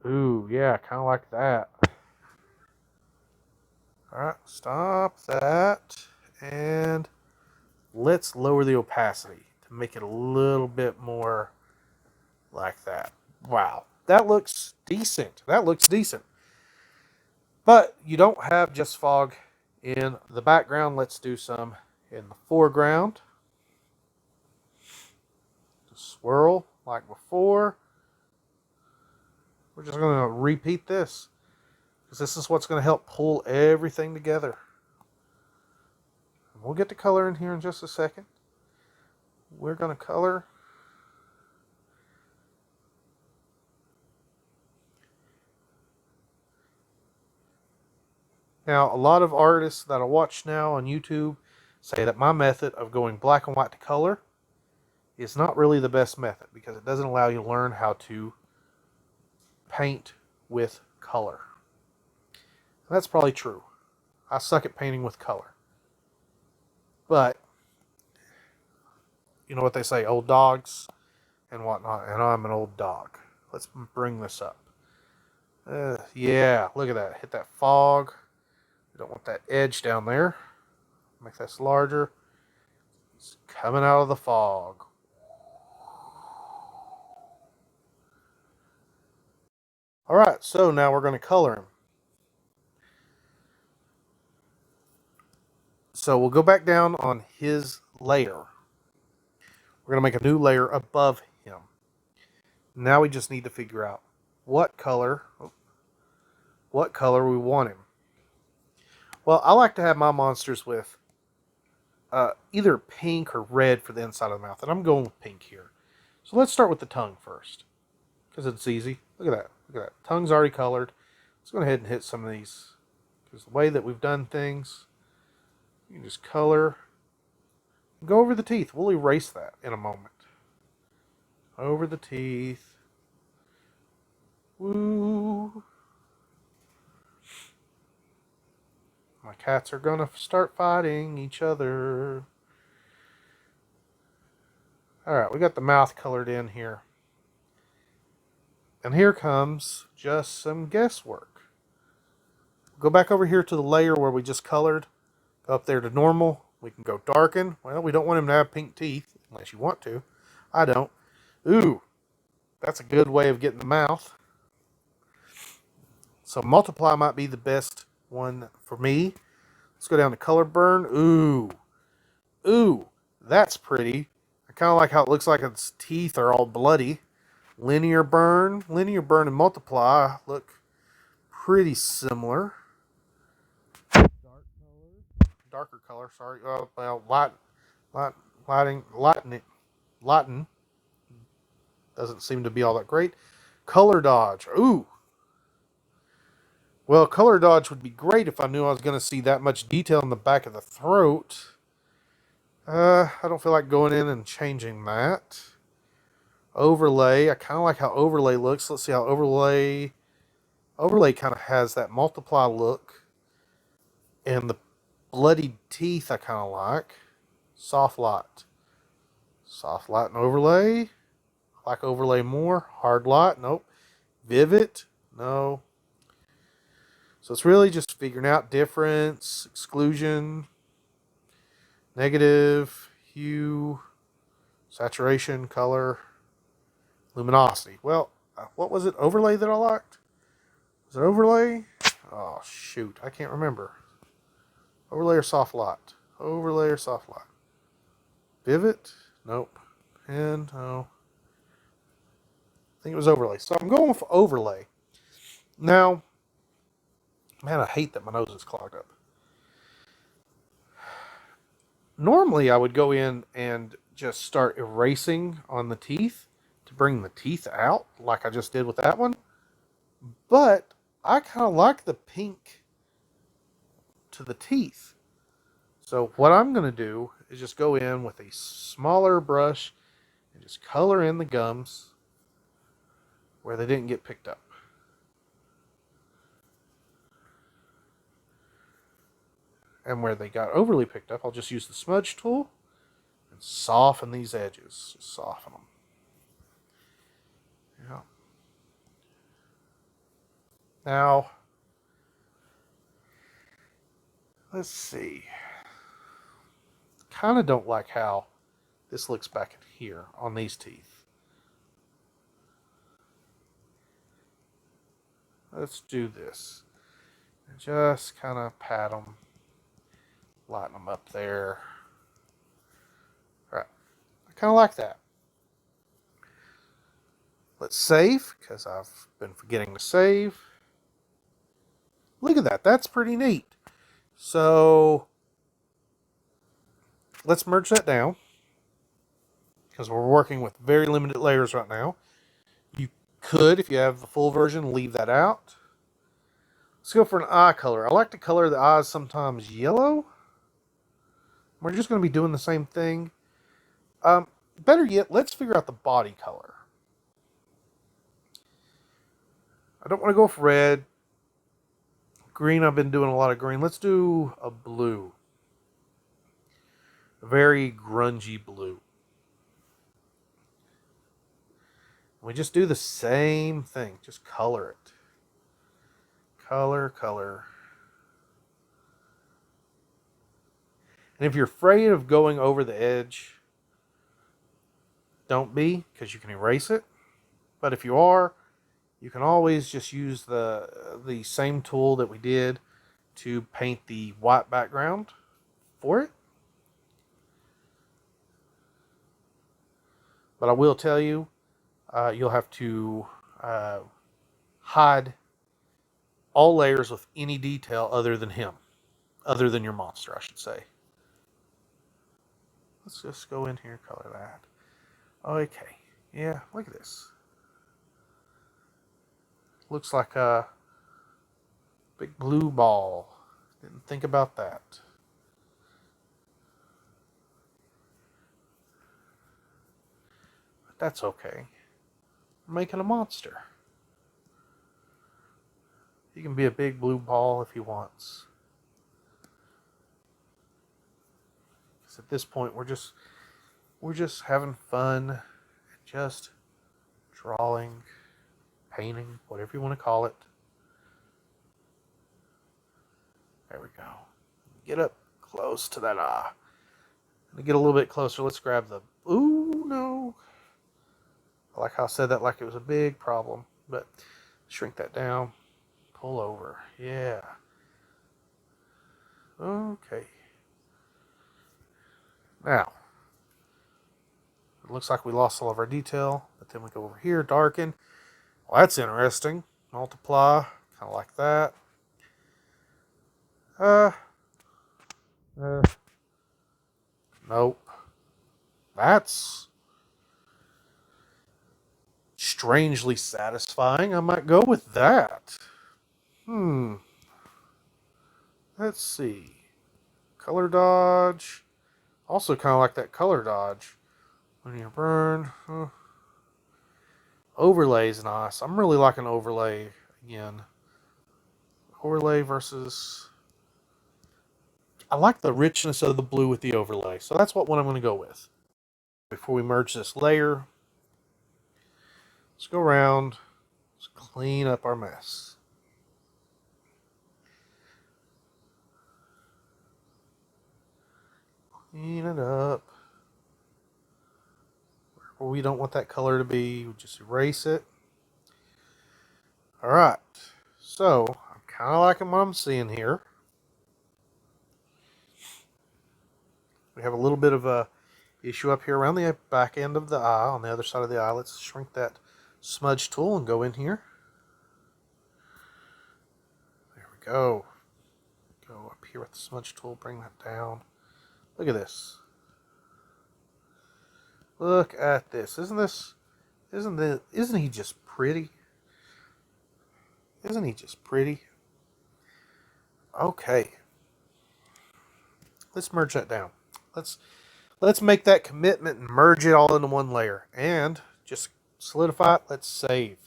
Ooh, yeah, kind of like that. All right, stop that. And let's lower the opacity to make it a little bit more like that. Wow, that looks decent. That looks decent. But you don't have just fog in the background. Let's do some in the foreground. Just swirl like before. We're just going to repeat this, because this is what's going to help pull everything together. We'll get the color in here in just a second. We're going to color. Now, a lot of artists that I watch now on YouTube say that my method of going black and white to color is not really the best method, because it doesn't allow you to learn how to paint with color. That's probably true. I suck at painting with color. But, you know what they say, old dogs and whatnot, and I'm an old dog. Let's bring this up. Yeah, look at that. Hit that fog. We don't want that edge down there. Make this larger. It's coming out of the fog. All right, so now we're going to color him. So we'll go back down on his layer. We're going to make a new layer above him. Now we just need to figure out what color we want him. Well, I like to have my monsters with either pink or red for the inside of the mouth, and I'm going with pink here. So let's start with the tongue first, because it's easy. Look at that. Look at that. Tongue's already colored. Let's go ahead and hit some of these, because the way that we've done things, you can just color. Go over the teeth. We'll erase that in a moment. Over the teeth. Woo. My cats are going to start fighting each other. Alright, we got the mouth colored in here. And here comes just some guesswork. Go back over here to the layer where we just colored. Go up there to normal. We can go darken. Well, we don't want him to have pink teeth, unless you want to. I don't. Ooh, that's a good way of getting the mouth. So multiply might be the best one for me. Let's go down to color burn. Ooh, that's pretty. I kind of like how it looks like its teeth are all bloody. Linear burn and multiply look pretty similar. Darker color, sorry. Lighten doesn't seem to be all that great. Color dodge. Ooh. Well, color dodge would be great if I knew I was going to see that much detail in the back of the throat. I don't feel like going in and changing that. Overlay. I kind of like how overlay looks. Let's see how overlay kind of has that multiply look. And the bloodied teeth I kind of like. Soft light. Soft light and overlay. I like overlay more. Hard light. Nope. Vivid? No. So it's really just figuring out difference, exclusion, negative, hue, saturation, color, luminosity. Well, what was it? Overlay that I liked? Was it overlay? Oh, shoot. I can't remember. Overlay or soft light? Overlay or soft light? Vivid? Nope. And, no. I think it was overlay. So I'm going for overlay. Now, man, I hate that my nose is clogged up. Normally, I would go in and just start erasing on the teeth to bring the teeth out, like I just did with that one. But I kind of like the pink to the teeth. So what I'm going to do is just go in with a smaller brush and just color in the gums where they didn't get picked up. And where they got overly picked up, I'll just use the smudge tool and soften these edges. Just soften them. Yeah. Now, let's see. Kind of don't like how this looks back in here on these teeth. Let's do this. And just kind of pat them. Lighten them up there. All right. I kind of like that. Let's save, because I've been forgetting to save. Look at that. That's pretty neat. So, let's merge that down, because we're working with very limited layers right now. You could, if you have the full version, leave that out. Let's go for an eye color. I like to color the eyes sometimes yellow. We're just going to be doing the same thing. Better yet, let's figure out the body color. I don't want to go with red. Green, I've been doing a lot of green. Let's do a blue. A very grungy blue. We just do the same thing. Just color it. Color, color. And if you're afraid of going over the edge, don't be, because you can erase it. But if you are, you can always just use the same tool that we did to paint the white background for it. But I will tell you, you'll have to hide all layers with any detail other than him. Other than your monster, I should say. Let's just go in here and color that. Okay. Yeah, look at this. Looks like a big blue ball. Didn't think about that. But that's okay. I'm making a monster. He can be a big blue ball if he wants. Because at this point, we're just having fun, just drawing, painting, whatever you want to call it. There we go. Get up close to that eye. To get a little bit closer, let's grab the... Ooh, no. I like how I said that like it was a big problem. But shrink that down. Pull over. Yeah. Okay. Now, it looks like we lost all of our detail. But then we go over here, darken. Well, that's interesting. Multiply. Kind of like that. Nope. That's strangely satisfying. I might go with that. Let's see. Color dodge. Also kind of like that color dodge. Linear burn. Overlay is nice. I'm really liking overlay again. Overlay versus... I like the richness of the blue with the overlay. So that's what one I'm going to go with. Before we merge this layer, let's go around, Let's clean up our mess. Clean it up. Where we don't want that color to be, we just erase it. Alright, so I'm kind of liking what I'm seeing here. We have a little bit of a issue up here around the back end of the eye, on the other side of the eye. Let's shrink that smudge tool and go in here. There we go. Go up here with the smudge tool, bring that down. Look at this. Look at this. Isn't he just pretty? Isn't he just pretty? Okay. Let's merge that down. Let's make that commitment and merge it all into one layer. And just solidify it. Let's save.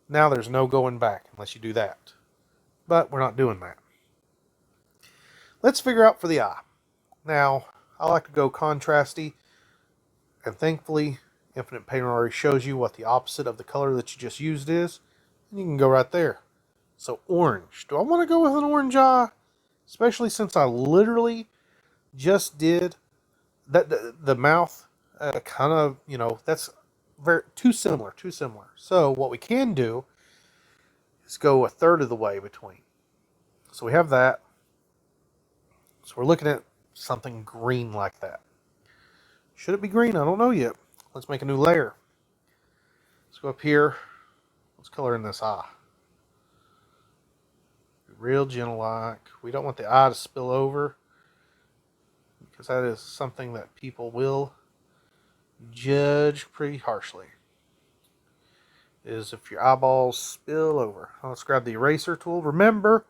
Now there's no going back unless you do that. But we're not doing that. Let's figure out for the eye. Now, I like to go contrasty. And thankfully, Infinite Paint already shows you what the opposite of the color that you just used is. And you can go right there. So orange. Do I want to go with an orange eye? Especially since I literally just did that. The mouth kind of, that's very too similar. So what we can do is go a third of the way between. So we have that. So we're looking at something green like that. Should it be green? I don't know yet. Let's make a new layer. Let's go up here. Let's color in this eye. Be real gentle like. We don't want the eye to spill over, because that is something that people will judge pretty harshly. Is if your eyeballs spill over. Let's grab the eraser tool. Remember,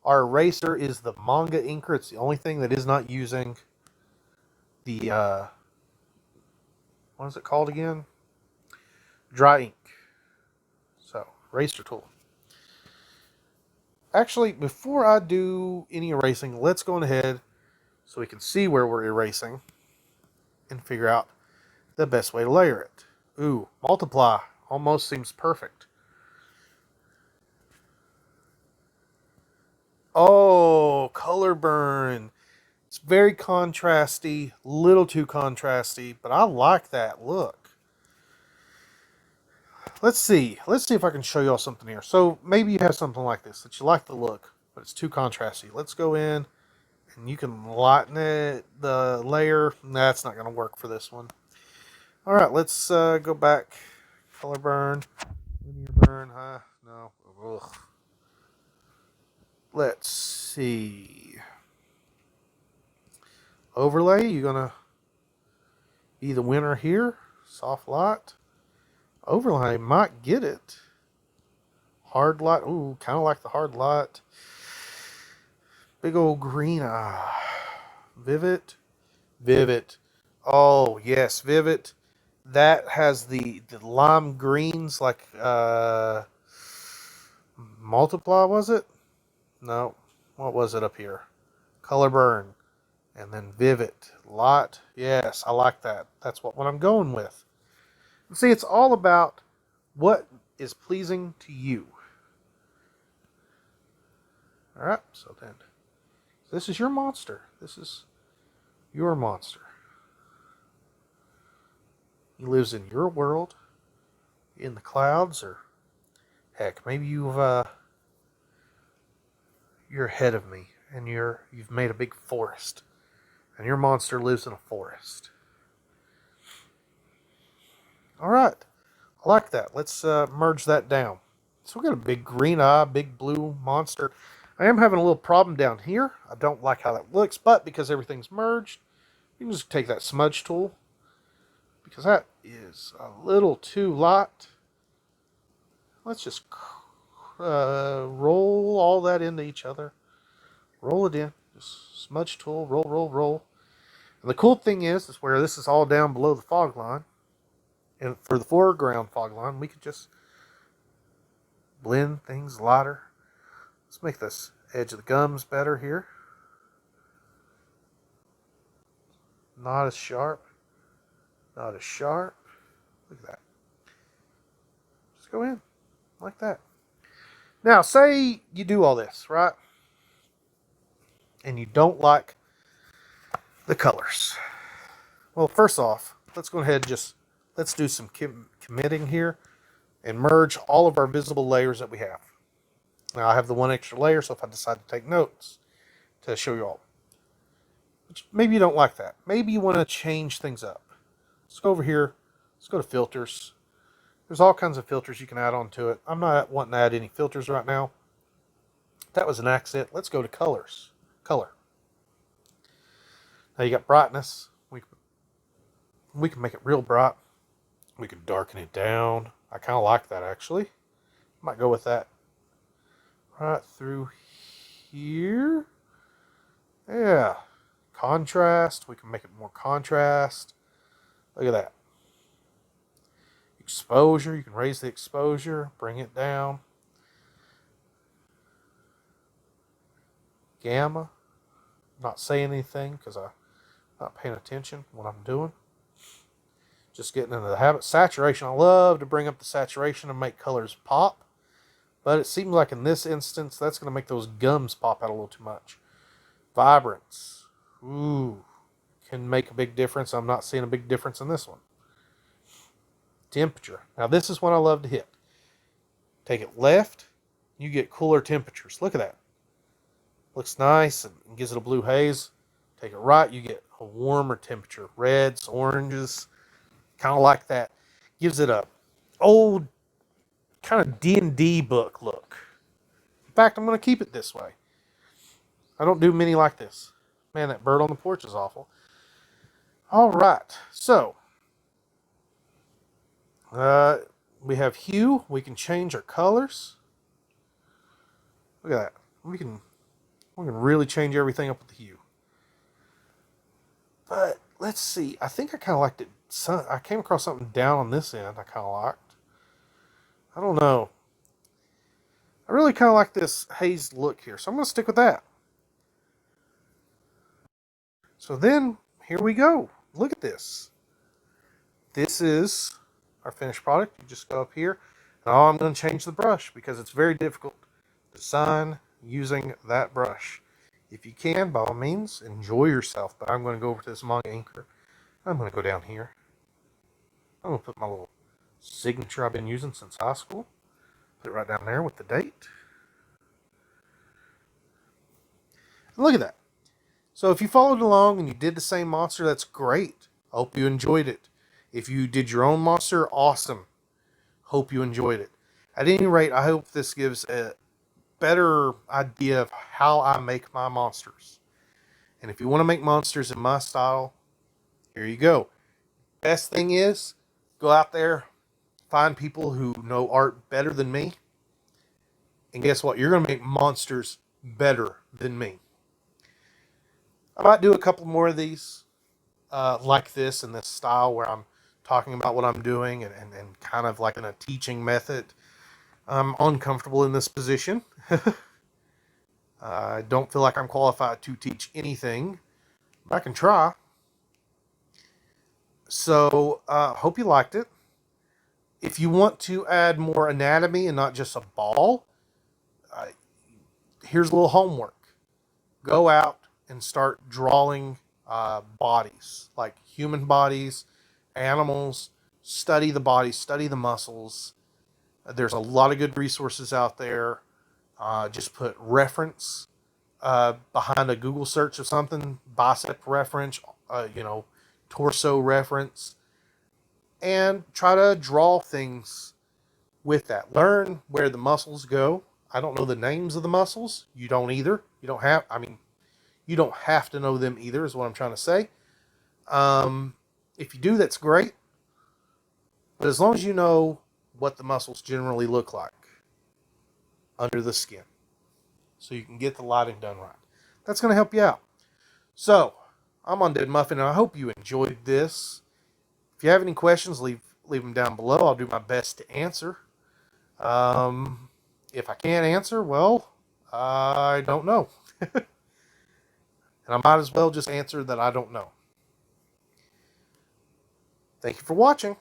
our eraser is the manga inker. It's the only thing that is not using the what is it called again? Dry ink. So, eraser tool. Actually, before I do any erasing, let's go ahead so we can see where we're erasing and figure out the best way to layer it. Ooh, multiply. Almost seems perfect. Oh, color burn. It's very contrasty, little too contrasty, but I like that look. Let's see if I can show y'all something here. So maybe you have something like this that you like the look, but it's too contrasty. Let's go in and you can lighten it, the layer. That's not going to work for this one. All right, let's go back. Color burn, linear burn, no. Ugh. Let's see. Overlay, you're going to be the winner here. Soft light. Overlay might get it. Hard light. Ooh, kind of like the hard light. Big old green eye. Vivid. Vivid. Oh, yes, Vivid. That has the lime greens like Multiply, was it? No. What was it up here? Color burn. And then Vivid. Light. Yes, I like that. That's what I'm going with. See, it's all about what is pleasing to you. Alright, so then, this is your monster. This is your monster. He lives in your world, in the clouds, or heck, maybe you're ahead of me, and you've made a big forest, and your monster lives in a forest. Alright, I like that. Let's merge that down. So we got a big green eye, big blue monster. I am having a little problem down here. I don't like how that looks, but because everything's merged, you can just take that smudge tool, because that is a little too light. Let's just roll all that into each other. Roll it in. Just smudge tool, roll, roll, roll. And the cool thing is where this is all down below the fog line, and for the foreground fog line, we could just blend things lighter. Let's make this edge of the gums better here. Not as sharp. Not as sharp. Look at that. Just go in. like that. Now, say you do all this, right? And you don't like the colors. Well, first off, let's go ahead and let's do some committing here and merge all of our visible layers that we have. Now, I have the one extra layer, so if I decide to take notes to show you all, which maybe you don't like that. Maybe you want to change things up. Let's go over here. Let's go to filters. There's all kinds of filters you can add onto it. I'm not wanting to add any filters right now. That was an accident. Let's go to colors. Color. Now you got brightness. We can make it real bright. We can darken it down. I kind of like that, actually. Might go with that right through here. Yeah. Contrast. We can make it more contrast. Look at that. Exposure. You can raise the exposure. Bring it down. Gamma. Not saying anything because I'm not paying attention to what I'm doing. Just getting into the habit. Saturation. I love to bring up the saturation and make colors pop. But it seems like in this instance, that's going to make those gums pop out a little too much. Vibrance. Ooh. Can make a big difference. I'm not seeing a big difference in this one. Temperature. Now this is what I love to hit. Take it left. You get cooler temperatures. Look at that. Looks nice and gives it a blue haze. Take it right. You get a warmer temperature. Reds, oranges. Kind of like that. Gives it a old kind of D&D book look. In fact, I'm going to keep it this way. I don't do many like this. Man, that bird on the porch is awful. All right. So, we have hue. We can change our colors. Look at that. We can really change everything up with the hue. But let's see. I think I kind of liked it. I came across something down on this end I kind of liked. I don't know. I really kind of like this haze look here, so I'm going to stick with that. So then, here we go. Look at this. This is our finished product. You just go up here. Now I'm going to change the brush because it's very difficult to design using that brush. If you can, by all means, enjoy yourself. But I'm going to go over to this manga inker. I'm going to go down here. I'm going to put my little signature I've been using since high school. Put it right down there with the date. And look at that. So if you followed along and you did the same monster, that's great. I hope you enjoyed it. If you did your own monster, awesome. Hope you enjoyed it. At any rate, I hope this gives a better idea of how I make my monsters. And if you want to make monsters in my style, here you go. Best thing is, go out there, find people who know art better than me. And guess what? You're going to make monsters better than me. I might do a couple more of these like this in this style where I'm talking about what I'm doing and kind of like in a teaching method. I'm uncomfortable in this position. I don't feel like I'm qualified to teach anything, but I can try. So, hope you liked it. If you want to add more anatomy and not just a ball, here's a little homework. Go out and start drawing bodies, like human bodies, animals. Study the body, study the muscles. There's a lot of good resources out there. Just put reference behind a Google search of something, bicep reference, torso reference, and try to draw things with that. Learn where the muscles go. I don't know the names of the muscles. You don't either. You don't have to know them either, is what I'm trying to say. If you do, that's great. But as long as you know what the muscles generally look like under the skin, so you can get the lighting done right, that's going to help you out. So, I'm Undeadmuffin, and I hope you enjoyed this. If you have any questions, leave them down below. I'll do my best to answer. If I can't answer, well, I don't know. And I might as well just answer that I don't know. Thank you for watching.